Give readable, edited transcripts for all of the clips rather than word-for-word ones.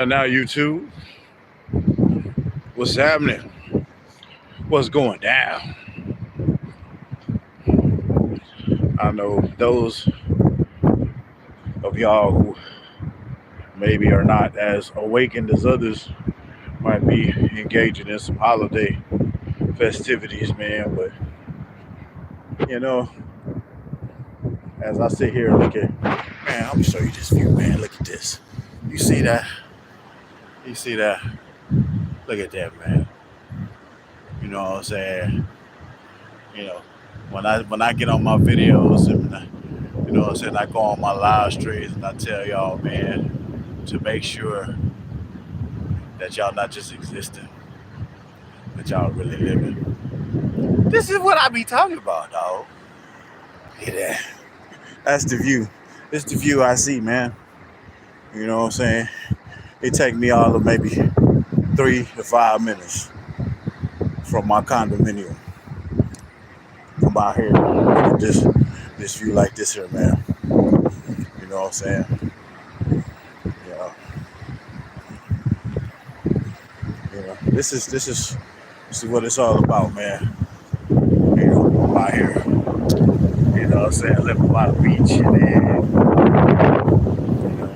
And now YouTube, what's happening? What's going down? I know those of y'all who maybe are not as awakened as others might be engaging in some holiday festivities, man. But you know, as I sit here and look at, man, I'm gonna show you this view, man. Look at this. You see that? You see that? Look at that, man. You know what I'm saying? You know, when I get on my videos and you know what I'm saying, I go on my live streams and I tell y'all, man, to make sure that y'all not just existing, that y'all really living. This is what I be talking about, dog. Yeah, that's the view. It's the view I see, man. You know what I'm saying? It take me all of maybe 3 to 5 minutes from my condominium. Come out here, look at this view like this here, man. You know what I'm saying? You know, this is what it's all about, man. You know, I'm out here, you know what I'm saying, living by the beach and then, you know,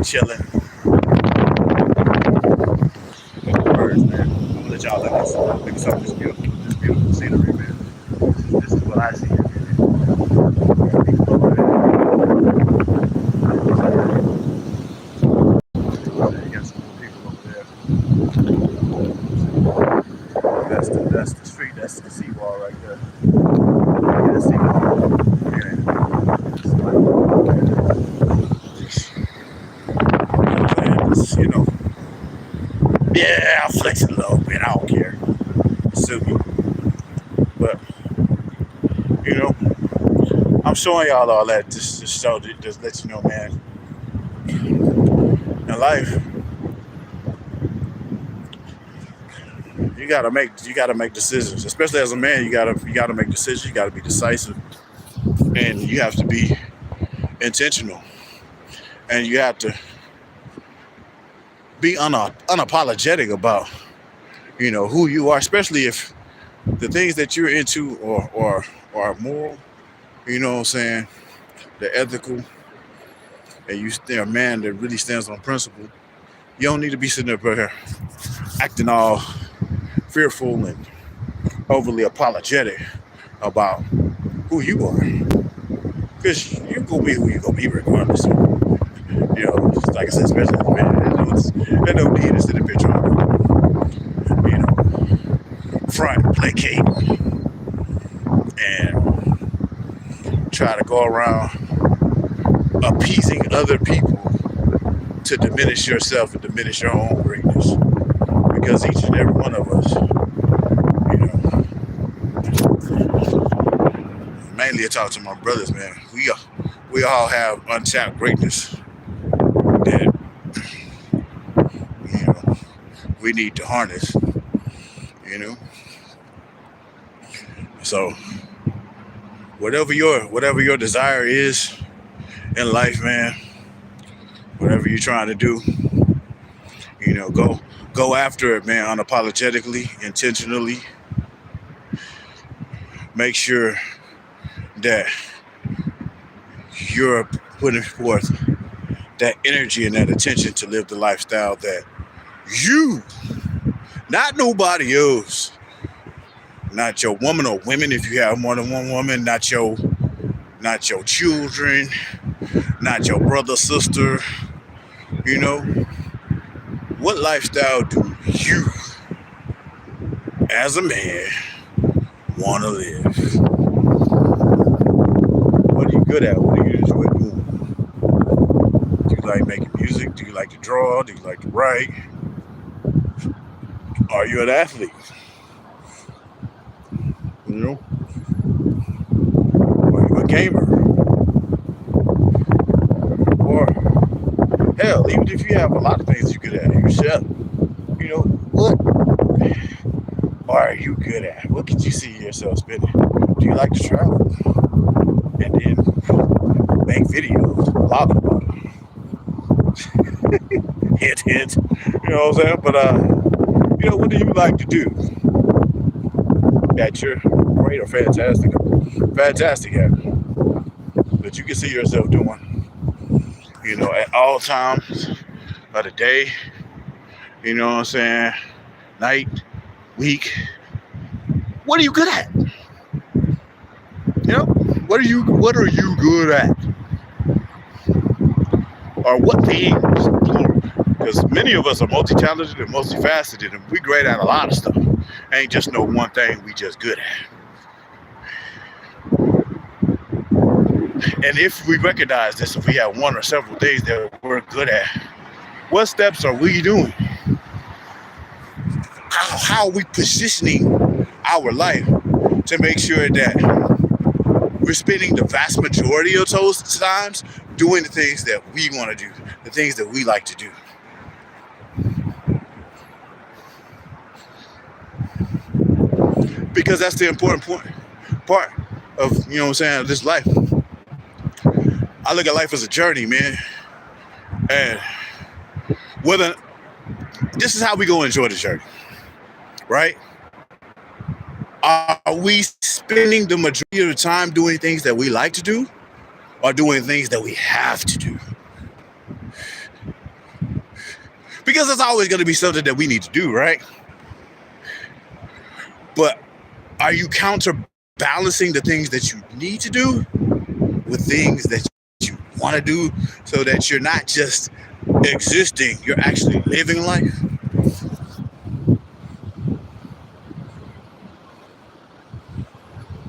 chilling with the birds, man. I'm gonna let y'all look at some of this beautiful scenery, man. This is what I see. You got some more people over there. That's the street. That's the seawall right there. Yeah, the seawall. Yeah. You know. Yeah, I'm flexing a little bit. I don't care. Sue me. But you know, I'm showing y'all all that just so to just let you know, man. In life, you gotta make decisions. Especially as a man, you gotta make decisions. You gotta be decisive, and you have to be intentional, and you have to be unapologetic about who you are, especially if the things that you're into are moral. You know what I'm saying? They're ethical, and they're a man that really stands on principle. You don't need to be sitting up here acting all fearful and overly apologetic about who you are, because you gonna be who you gonna be regardless. Just like I said, especially as a man, there's no need to sit up here trying to, front, placate, and try to go around appeasing other people to diminish yourself and diminish your own greatness. Because each and every one of us, mainly I talk to my brothers, man. We all have untapped greatness that we need to harness. You know, so whatever your desire is in life, man, whatever you're trying to do, go after it, man, unapologetically, intentionally. Make sure that you're putting forth that energy and that attention to live the lifestyle that you, not nobody else, not your woman or women if you have more than one woman, not your children, not your brother, sister. What lifestyle do you, as a man, want to live? What are you good at? What do you enjoy doing? Do you like making music? Do you like to draw? Do you like to write? Are you an athlete? Are you a gamer? Or hell, even if you have a lot of things you're good at, you're a chef. What are you good at? What could you see yourself spending? Do you like to travel? And then make videos, blog about it. Hint, hint. You know what I'm saying? But what do you like to do that you're great or fantastic at, that you can see yourself doing, at all times of the day, you know what I'm saying, night, week. What are you good at? What are you good at? Or what things, plural? Because many of us are multi-talented and multifaceted, and we great at a lot of stuff. Ain't just no one thing we just good at. And if we recognize this, if we have one or several things that we're good at, what steps are we doing? How are we positioning our life to make sure that we're spending the vast majority of those times doing the things that we want to do, the things that we like to do? Because that's the important part of, this life. I look at life as a journey, man. And whether this is how we go enjoy the journey, right? Are we spending the majority of the time doing things that we like to do, or doing things that we have to do? Because there's always going to be something that we need to do, right? But are you counterbalancing the things that you need to do with things that you want to do, so that you're not just existing, you're actually living life?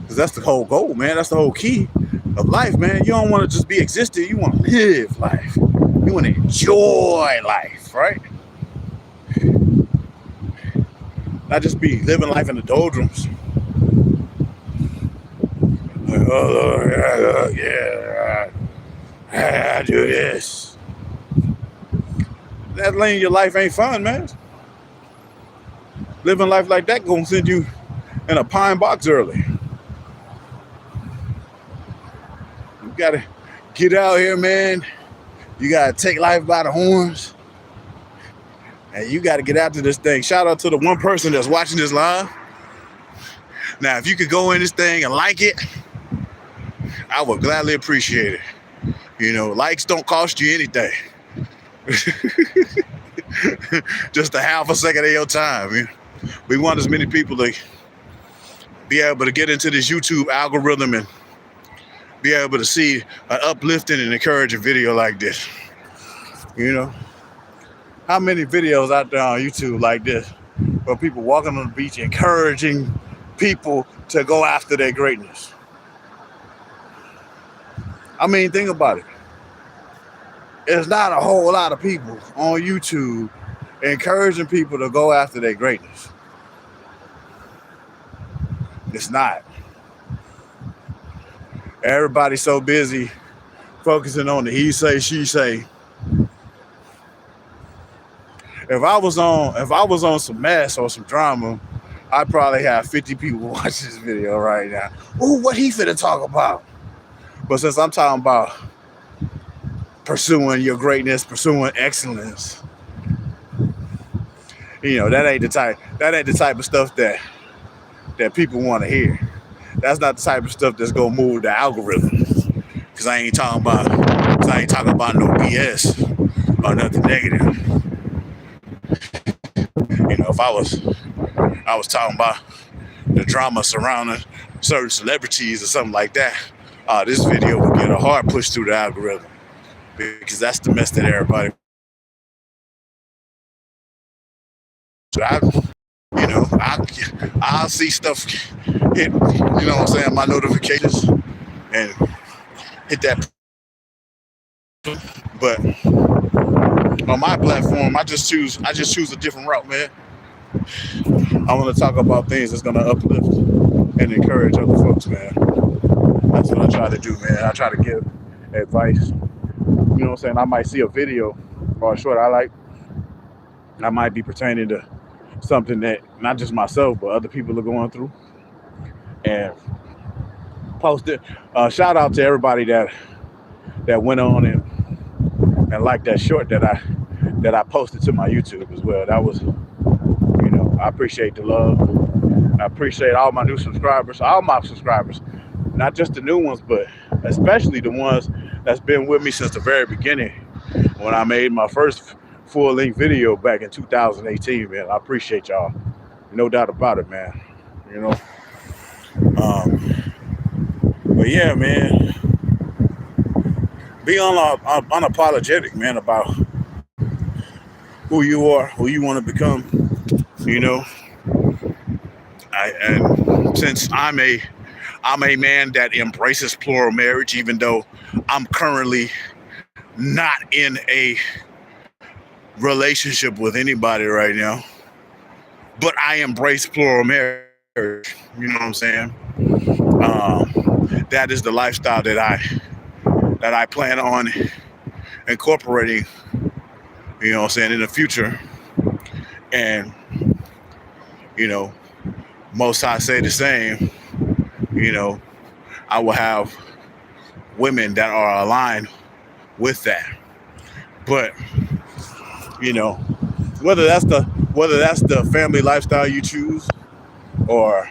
Because that's the whole goal, man. That's the whole key of life, man. You don't want to just be existing. You want to live life. You want to enjoy life, right? Not just be living life in the doldrums. Like, oh, yeah, I do this. That lane in your life ain't fun, man. Living life like that gonna send you in a pine box early. You gotta get out here, man. You gotta take life by the horns. And you gotta get after this thing. Shout out to the one person that's watching this live. Now, if you could go in this thing and like it, I would gladly appreciate it. Likes don't cost you anything. Just a half a second of your time. We want as many people to be able to get into this YouTube algorithm and be able to see an uplifting and encouraging video like this. How many videos out there on YouTube like this where people walking on the beach encouraging people to go after their greatness? I mean, think about it. There's not a whole lot of people on YouTube encouraging people to go after their greatness. It's not. Everybody's so busy focusing on the he say, she say. If I was on some mess or some drama, I'd probably have 50 people watch this video right now. Ooh, what he finna talk about? But since I'm talking about pursuing your greatness, pursuing excellence, that ain't the type of stuff that people want to hear. That's not the type of stuff that's gonna move the algorithm. Cause I ain't talking about no BS or nothing negative. If I was talking about the drama surrounding certain celebrities or something like that, this video would get a hard push through the algorithm, because that's the mess that everybody. So I'll see stuff hit, my notifications and hit that. But on my platform, I just choose a different route, man. I want to talk about things that's gonna uplift and encourage other folks, man. That's what I try to do, man. I try to give advice. I might see a video or a short I like. I might be pertaining to something that not just myself, but other people are going through, and post it. Shout out to everybody that went on and liked that short that that I posted to my YouTube as well. That was, I appreciate the love. I appreciate all my new subscribers, all my subscribers, not just the new ones, but especially the ones that's been with me since the very beginning when I made my first full length video back in 2018, man. I appreciate y'all. No doubt about it, man. You know. But yeah, man. Be unapologetic, man, about who you are, who you want to become. You know. And since I'm a man that embraces plural marriage, even though I'm currently not in a relationship with anybody right now, but I embrace plural marriage. You know what I'm saying? That is the lifestyle that I plan on incorporating. You know what I'm saying, in the future. And most I say the same. I will have women that are aligned with that. But whether that's the family lifestyle you choose, or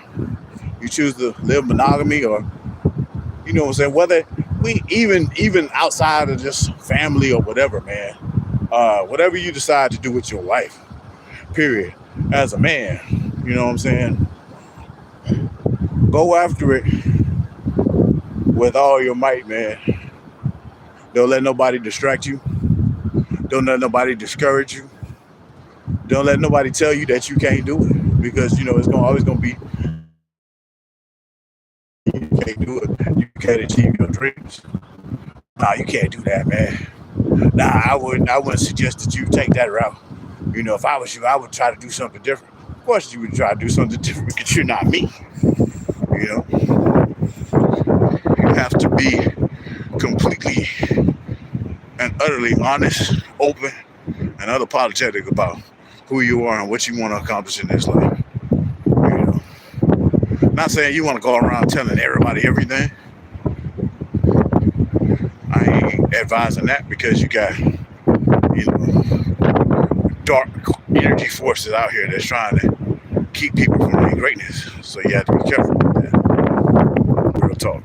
you choose to live monogamy, or what I'm saying, whether we even outside of just family or whatever, man, whatever you decide to do with your life, period, as a man, you know what I'm saying, go after it with all your might, man. Don't let nobody distract you. Don't let nobody discourage you. Don't let nobody tell you that you can't do it, because it's always gonna be you can't do it. You can't achieve your dreams. Nah, you can't do that, man. Nah, I wouldn't suggest that you take that route. If I was you, I would try to do something different. Of course, you would try to do something different because you're not me. You have to be completely and utterly honest, open, and unapologetic about who you are and what you want to accomplish in this life. Not saying you want to go around telling everybody everything. I ain't advising that, because you got, dark energy forces out here that's trying to keep people from their greatness. So you have to be careful with that. Real talk.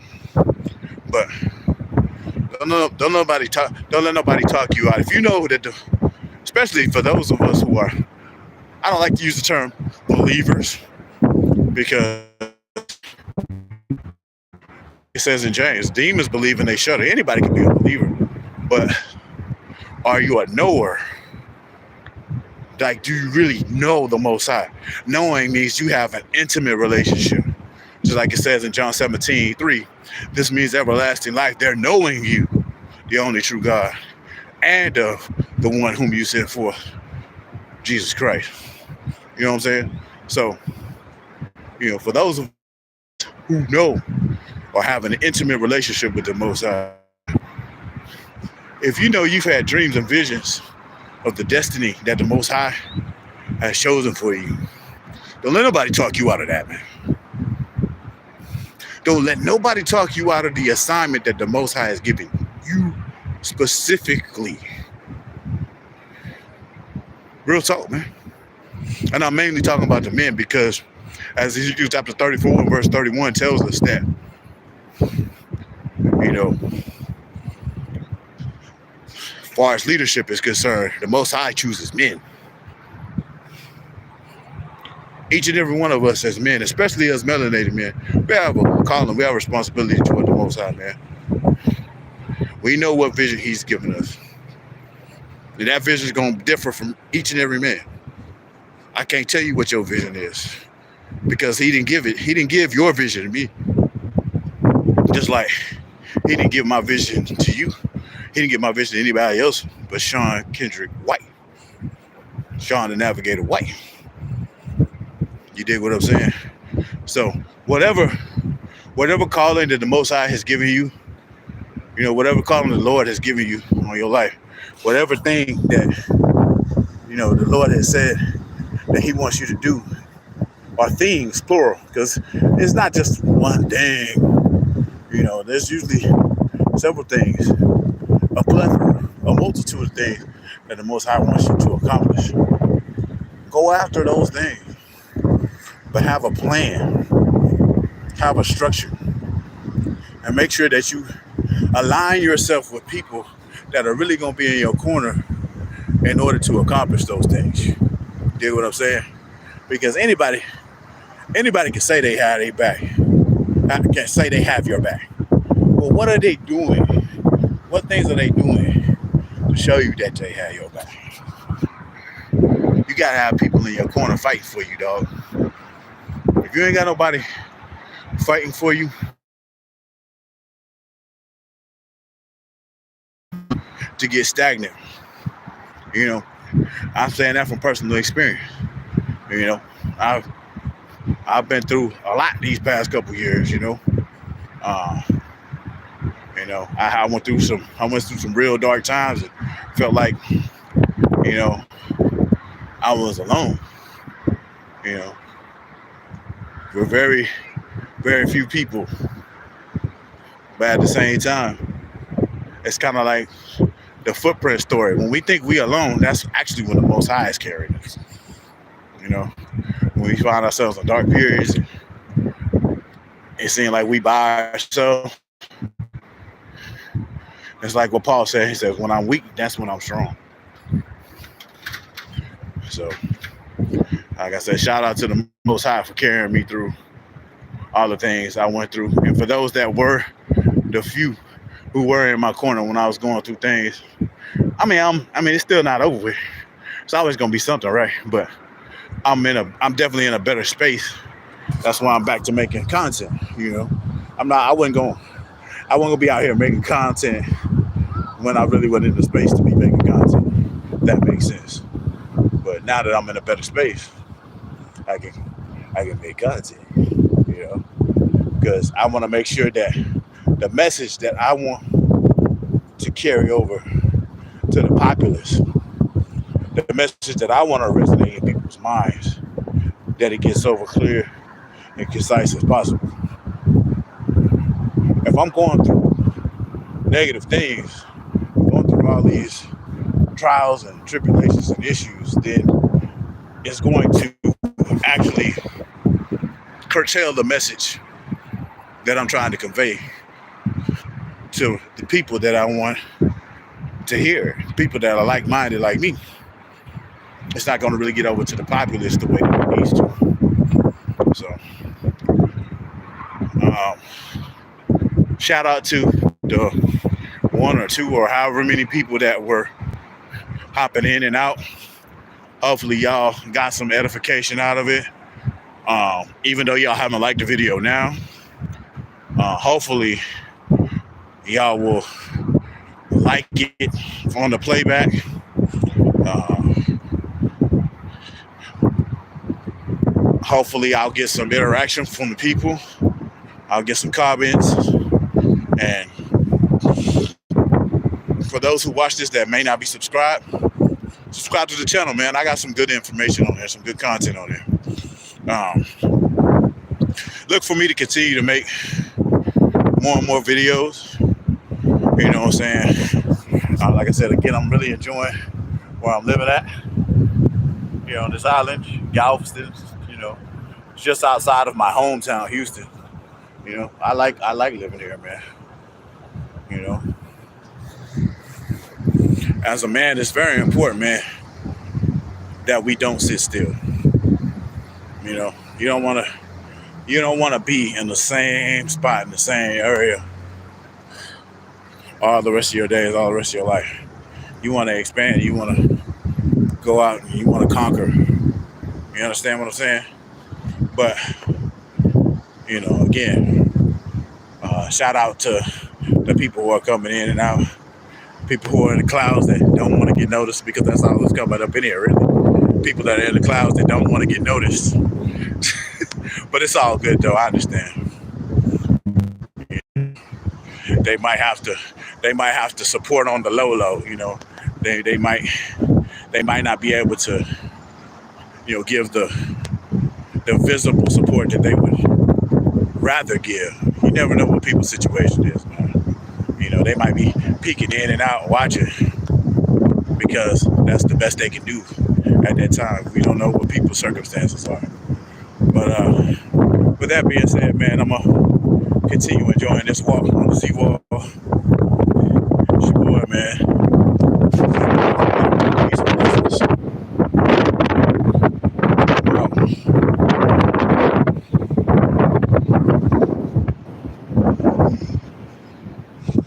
But don't let nobody talk you out. If you know that especially for those of us who are, I don't like to use the term believers, because it says in James, demons believe and they shudder. Anybody can be a believer, but are you a knower? Like, do you really know the Most High? Knowing means you have an intimate relationship. Just like it says in John 17:3, this means everlasting life. They're knowing you, the only true God, and of the one whom you sent forth, Jesus Christ. You know what I'm saying? So, for those of us who know or have an intimate relationship with the Most High, if you know you've had dreams and visions of the destiny that the Most High has chosen for you, don't let nobody talk you out of that, man. Don't let nobody talk you out of the assignment that the Most High has given you specifically. Real talk, man. And I'm mainly talking about the men, because as Ezekiel chapter 34 and verse 31 tells us that, as far as leadership is concerned, the Most High chooses men. Each and every one of us as men, especially as melanated men, we have a calling, we have a responsibility toward the Most High, man. We know what vision He's given us. And that vision is going to differ from each and every man. I can't tell you what your vision is, because He didn't give it. He didn't give your vision to me. Just like He didn't give my vision to you. He didn't give my vision to anybody else but Sean Kendrick White. Sean the Navigator White. You dig what I'm saying? So whatever calling that the Most High has given you, whatever calling the Lord has given you on your life, whatever thing that, the Lord has said that He wants you to do, or things, plural, because it's not just one thing. There's usually several things, a plethora, a multitude of things that the Most High wants you to accomplish. Go after those things, but have a plan, have a structure, and make sure that you align yourself with people that are really going to be in your corner in order to accomplish those things. You get what I'm saying? Because anybody can say they have their back, can say they have your back. But what are they doing? What things are they doing to show you that they have your back? You gotta have people in your corner fighting for you, dog. If you ain't got nobody fighting for you, to get stagnant. You know, I'm saying that from personal experience. You know, I've been through a lot these past couple years. Uh, I went through some real dark times and felt like, you know, I was alone. You know, with very, very few people, but at the same time, it's kind of like the footprint story. When we think we alone, that's actually when the Most High is carrying us. You know, when we find ourselves in dark periods, it seems like we by ourselves. It's like what Paul said. He says, when I'm weak, that's when I'm strong. So, like I said, shout out to the Most High for carrying me through all the things I went through. And for those that were, the few who were in my corner when I was going through things, I mean, it's still not over with. It's always going to be something, right? But I'm definitely in a better space. That's why I'm back to making content. I wasn't gonna be out here making content when I really wasn't in the space to be making content. If that makes sense. But now that I'm in a better space, I can make content. Because I want to make sure that the message that I want to carry over to the populace, the message that I want to resonate in people's minds, that it gets over clear and concise as possible. If I'm going through negative things, going through all these trials and tribulations and issues, then it's going to actually curtail the message that I'm trying to convey to the people that I want to hear, people that are like-minded like me. It's not going to really get over to the populace the way that it needs to. So, shout out to the one or two or however many people that were hopping in and out. Hopefully y'all got some edification out of it. Even though y'all haven't liked the video now, hopefully y'all will like it on the playback. Hopefully I'll get some interaction from the people. I'll get some comments. And for those who watch this that may not be subscribed, subscribe to the channel, man. I got some good information on there, some good content on there. Look for me to continue to make more and more videos. You know what I'm saying? Like I said, again, I'm really enjoying where I'm living at. On this island, Galveston. It's just outside of my hometown, Houston. I like living here, man. As a man, it's very important, man, that we don't sit still. You don't want to be in the same spot in the same area all the rest of your days, all the rest of your life. You want to expand. You want to go out and you want to conquer. You understand what I'm saying? But again, shout out to the people who are coming in and out. People who are in the clouds that don't want to get noticed, because that's all that's coming up in here, really. People that are in the clouds that don't want to get noticed. But it's all good, though. I understand. They might have to support on the low. They might not be able to, give the visible support that they would rather give. You never know what people's situation is, man. They might be peeking in and out watching because that's the best they can do at that time. We don't know what people's circumstances are. But with that being said, man, I'm gonna continue enjoying this walk on the seawall. It's your boy, man. Peace and blessings.